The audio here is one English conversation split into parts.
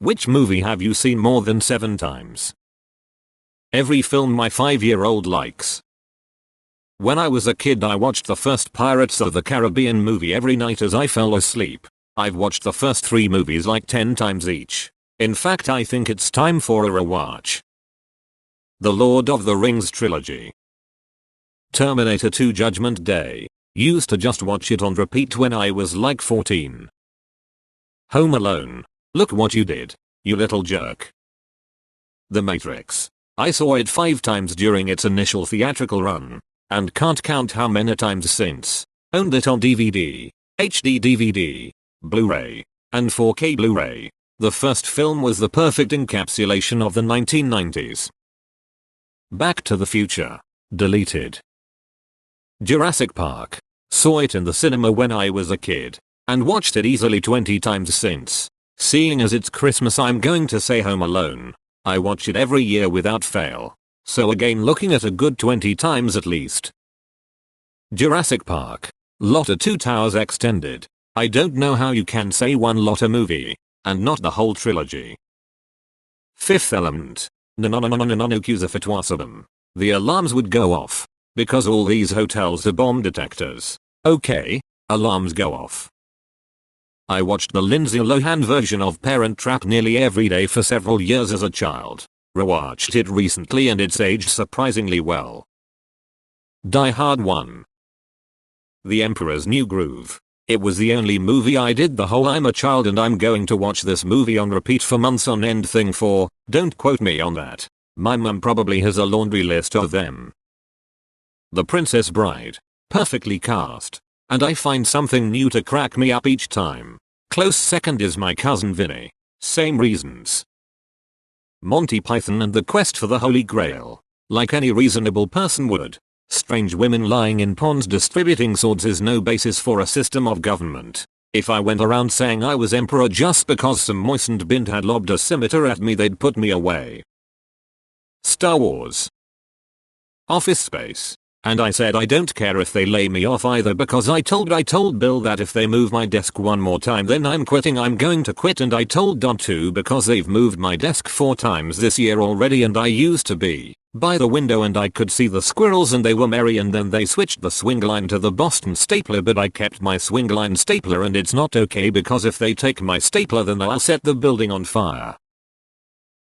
Which movie have you seen more than 7 times? Every film my 5-year-old likes. When I was a kid I watched the first Pirates of the Caribbean movie every night as I fell asleep. I've watched the first 3 movies like 10 times each. In fact I think it's time for a rewatch. The Lord of the Rings trilogy. Terminator 2 Judgment Day. Used to just watch it on repeat when I was like 14. Home Alone. Look what you did, you little jerk. The Matrix. I saw it 5 times during its initial theatrical run. And can't count how many times since. Owned it on DVD, HD DVD, Blu-ray, and 4K Blu-ray. The first film was the perfect encapsulation of the 1990s. Back to the Future. Deleted. Jurassic Park. Saw it in the cinema when I was a kid. And watched it easily 20 times since. Seeing as it's Christmas I'm going to say Home Alone. I watch it every year without fail. So again looking at a good 20 times at least. Jurassic Park. Lotta 2 Towers Extended. I don't know how you can say one Lotta movie. And not the whole trilogy. Fifth Element. The alarms would go off. Because all these hotels are bomb detectors. Okay, alarms go off. I watched the Lindsay Lohan version of Parent Trap nearly every day for several years as a child. Rewatched it recently and it's aged surprisingly well. Die Hard 1. The Emperor's New Groove. It was the only movie I did the whole I'm a child and I'm going to watch this movie on repeat for months on end thing for. Don't quote me on that. My mum probably has a laundry list of them. The Princess Bride. Perfectly cast. And I find something new to crack me up each time. Close second is My Cousin Vinny. Same reasons. Monty Python and the Quest for the Holy Grail. Like any reasonable person would. Strange women lying in ponds distributing swords is no basis for a system of government. If I went around saying I was emperor just because some moistened bint had lobbed a scimitar at me they'd put me away. Star Wars. Office Space. And I said I don't care if they lay me off either because I told Bill that if they move my desk one more time then I'm quitting. I'm going to quit and I told Don too because they've moved my desk 4 times this year already and I used to be by the window and I could see the squirrels and they were merry and then they switched the swing line to the Boston stapler but I kept my swing line stapler and it's not okay because if they take my stapler then I'll set the building on fire.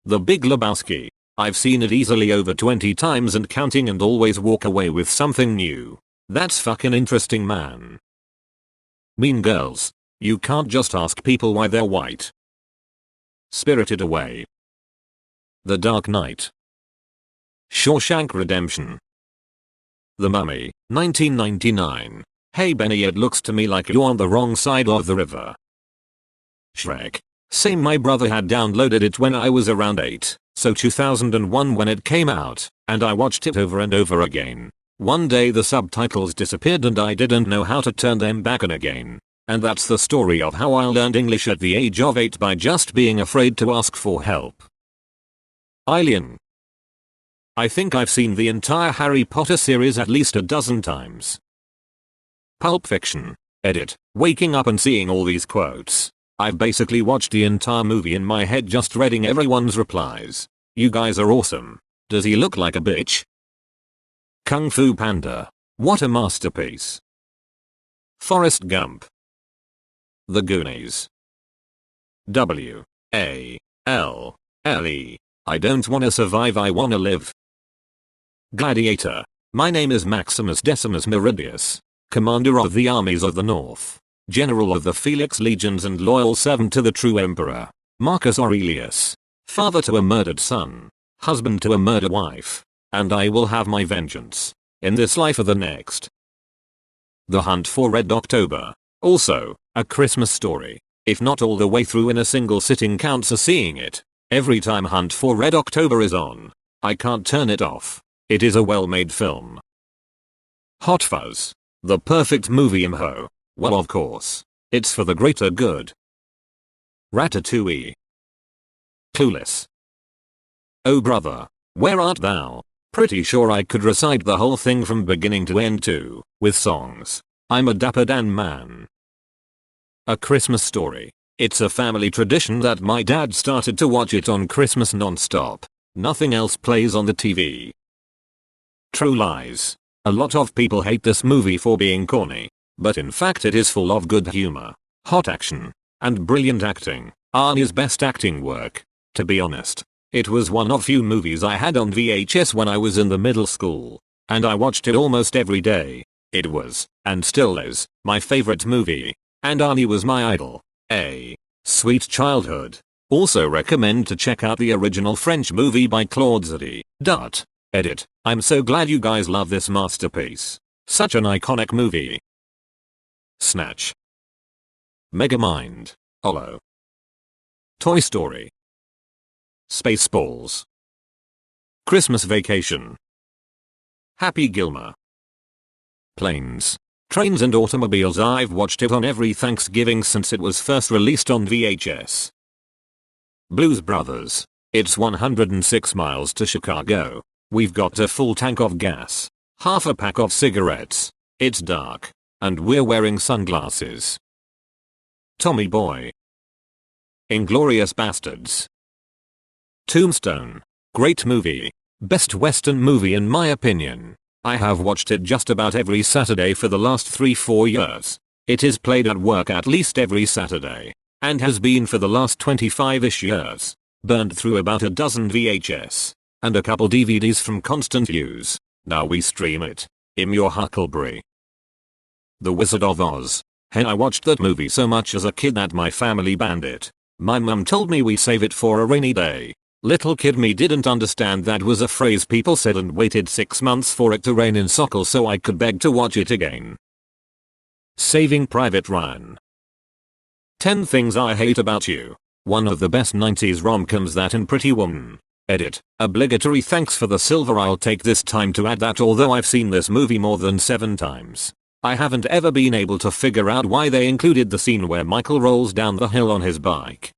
The Big Lebowski. I've seen it easily over 20 times and counting and always walk away with something new. That's fucking interesting, man. Mean Girls. You can't just ask people why they're white. Spirited Away. The Dark Knight. Shawshank Redemption. The Mummy, 1999. Hey Benny, it looks to me like you're on the wrong side of the river. Shrek. Same, my brother had downloaded it when I was around 8. So 2001 when it came out, and I watched it over and over again. One day the subtitles disappeared and I didn't know how to turn them back on again. And that's the story of how I learned English at the age of 8 by just being afraid to ask for help. Alien. I think I've seen the entire Harry Potter series at least a dozen times. Pulp Fiction. Edit. Waking up and seeing all these quotes. I've basically watched the entire movie in my head just reading everyone's replies. You guys are awesome. Does he look like a bitch? Kung Fu Panda. What a masterpiece. Forrest Gump. The Goonies. W-A-L-L-E. I don't wanna survive, I wanna live. Gladiator. My name is Maximus Decimus Meridius. Commander of the armies of the North. General of the Felix Legions and loyal servant to the true emperor, Marcus Aurelius. Father to a murdered son. Husband to a murdered wife. And I will have my vengeance. In this life or the next. The Hunt for Red October. Also, a Christmas story. If not all the way through in a single sitting counts as seeing it. Every time Hunt for Red October is on. I can't turn it off. It is a well-made film. Hot Fuzz. The perfect movie imho. Well, of course. It's for the greater good. Ratatouille. Clueless. Oh brother, where art thou? Pretty sure I could recite the whole thing from beginning to end too, with songs. I'm a Dapper Dan man. A Christmas Story. It's a family tradition that my dad started to watch it on Christmas non-stop. Nothing else plays on the TV. True lies. A lot of people hate this movie for being corny, but in fact it is full of good humor, hot action, and brilliant acting. Arnie's best acting work. To be honest, it was one of few movies I had on VHS when I was in the middle school, and I watched it almost every day. It was, and still is, my favorite movie, and Arnie was my idol. A sweet childhood. Also recommend to check out the original French movie by Claude Zidi. Edit. I'm so glad you guys love this masterpiece. Such an iconic movie. Snatch. Megamind. Olo. Toy Story. Spaceballs. Christmas Vacation. Happy Gilmore. Planes, Trains and Automobiles. I've watched it on every Thanksgiving since it was first released on VHS. Blues Brothers. It's 106 miles to Chicago. We've got a full tank of gas, half a pack of cigarettes. It's dark, and we're wearing sunglasses. Tommy Boy. Inglourious Bastards. Tombstone. Great movie. Best Western movie in my opinion. I have watched it just about every Saturday for the last 3-4 years. It is played at work at least every Saturday, and has been for the last 25-ish years. Burned through about a dozen VHS, and a couple DVDs from constant use. Now we stream it. In your Huckleberry. The Wizard of Oz. Hey, I watched that movie so much as a kid that my family banned it. My mum told me we save it for a rainy day. Little kid me didn't understand that was a phrase people said and waited 6 months for it to rain in Sockle so I could beg to watch it again. Saving Private Ryan. 10 Things I Hate About You. One of the best 90s rom-coms, that and Pretty Woman. Edit. Obligatory thanks for the silver. I'll take this time to add that although I've seen this movie more than 7 times, I haven't ever been able to figure out why they included the scene where Michael rolls down the hill on his bike.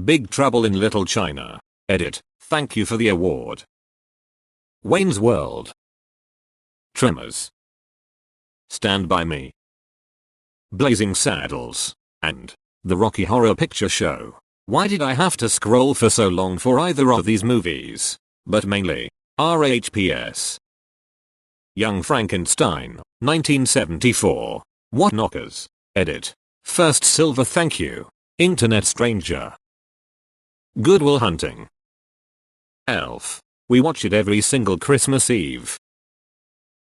Big Trouble in Little China. Edit. Thank you for the award. Wayne's World. Tremors. Stand By Me. Blazing Saddles. And The Rocky Horror Picture Show. Why did I have to scroll for so long for either of these movies? But mainly, RHPS. Young Frankenstein, 1974. What knockers? Edit. First silver thank you. Internet Stranger. Good Will Hunting. Elf. We watch it every single Christmas Eve.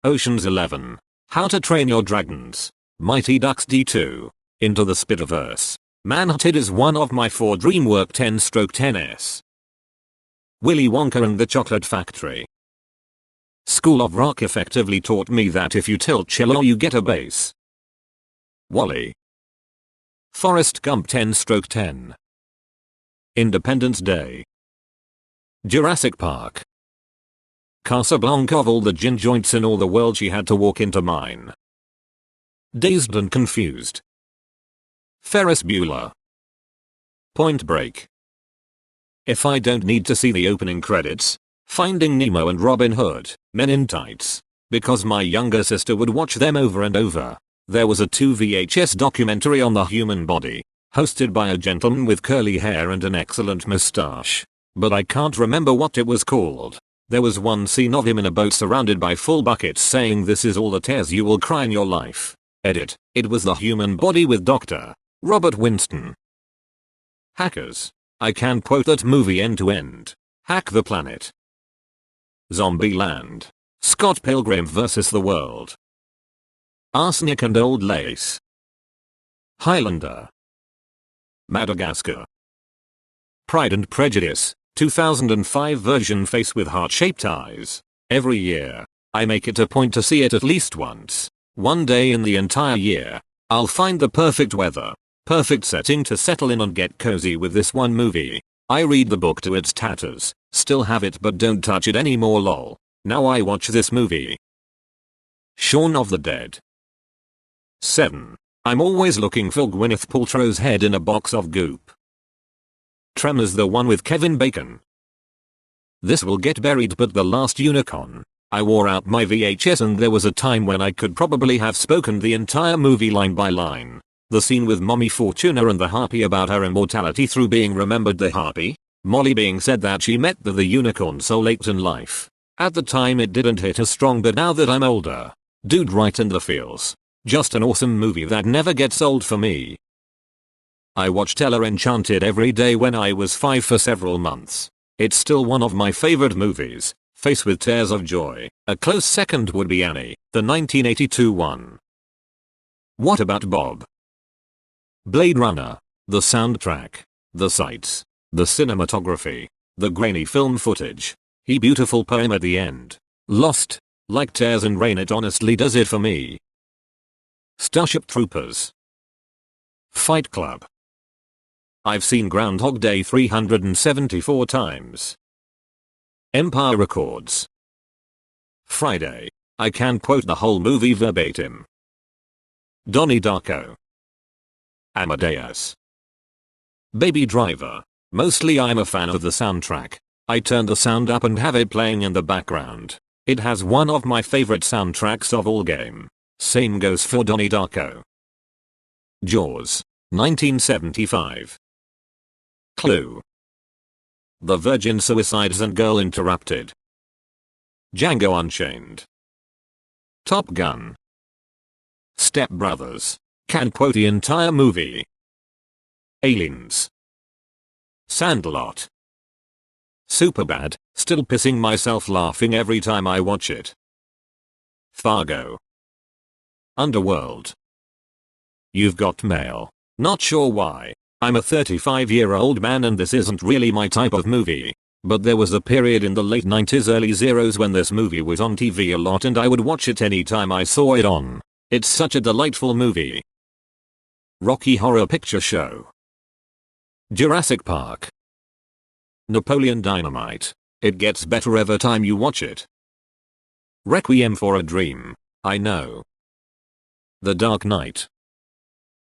Ocean's 11. How to Train Your Dragons. Mighty Ducks D2. Into the Spider-Verse. Manhunted is one of my 4 DreamWorks 10/10s. Willy Wonka and the Chocolate Factory. School of Rock effectively taught me that if you tilt cello you get a bass. Wall-E. Forrest Gump 10/10. Independence Day. Jurassic Park. Casablanca. Of all the gin joints in all the world she had to walk into mine. Dazed and Confused. Ferris Bueller. Point Break. If I don't need to see the opening credits, Finding Nemo and Robin Hood, Men in Tights, because my younger sister would watch them over and over. There was a 2 VHS documentary on the human body, hosted by a gentleman with curly hair and an excellent mustache, but I can't remember what it was called. There was one scene of him in a boat surrounded by full buckets saying this is all the tears you will cry in your life. Edit. It was The Human Body with Dr. Robert Winston. Hackers. I can quote that movie end to end. Hack the Planet. Zombieland. Scott Pilgrim vs. the World. Arsenic and Old Lace. Highlander. Madagascar. Pride and Prejudice, 2005 version. Face with heart-shaped eyes. Every year, I make it a point to see it at least once. One day in the entire year, I'll find the perfect weather, perfect setting to settle in and get cozy with this one movie. I read the book to its tatters, still have it but don't touch it anymore lol. Now I watch this movie. Shaun of the Dead. 7. I'm always looking for Gwyneth Paltrow's head in a box of goop. Tremors, the one with Kevin Bacon. This will get buried but The Last Unicorn. I wore out my VHS and there was a time when I could probably have spoken the entire movie line by line. The scene with Mommy Fortuna and the harpy about her immortality through being remembered the harpy. Molly being said that she met the unicorn so late in life. At the time it didn't hit as strong, but now that I'm older. Dude, right in the feels. Just an awesome movie that never gets old for me. I watched Ella Enchanted every day when I was 5 for several months. It's still one of my favorite movies. Faced with tears of joy. A close second would be Annie, the 1982 one. What about Bob? Blade Runner. The soundtrack. The sights. The cinematography. The grainy film footage. He beautiful poem at the end. Lost. Like tears and rain, it honestly does it for me. Starship Troopers. Fight Club. I've seen Groundhog Day 374 times. Empire Records. Friday. I can quote the whole movie verbatim. Donnie Darko. Amadeus. Baby Driver. Mostly I'm a fan of the soundtrack. I turn the sound up and have it playing in the background. It has one of my favorite soundtracks of all game. Same goes for Donnie Darko. Jaws. 1975. Clue. The Virgin Suicides and Girl Interrupted. Django Unchained. Top Gun. Step Brothers. Can quote the entire movie. Aliens. Sandlot. Superbad, still pissing myself laughing every time I watch it. Fargo. Underworld. You've Got Mail. Not sure why. I'm a 35-year-old man and this isn't really my type of movie. But there was a period in the late 90s early zeros when this movie was on TV a lot and I would watch it anytime I saw it on. It's such a delightful movie. Rocky Horror Picture Show. Jurassic Park. Napoleon Dynamite. It gets better every time you watch it. Requiem for a Dream. I know. The Dark Knight.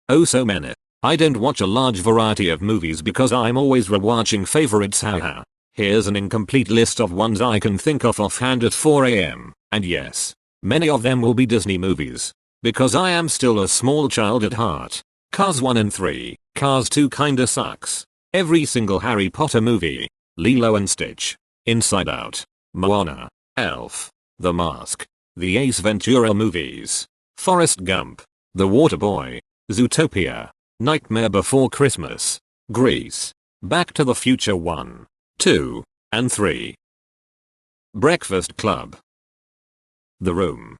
Oh, so many. I don't watch a large variety of movies because I'm always rewatching favorites, haha. Here's an incomplete list of ones I can think of offhand at 4 AM. And yes, many of them will be Disney movies. Because I am still a small child at heart. Cars 1 and 3, Cars 2 kinda sucks. Every single Harry Potter movie, Lilo and Stitch, Inside Out, Moana, Elf, The Mask, the Ace Ventura movies, Forrest Gump, The Waterboy, Zootopia, Nightmare Before Christmas, Grease, Back to the Future 1, 2, and 3. Breakfast Club. The Room.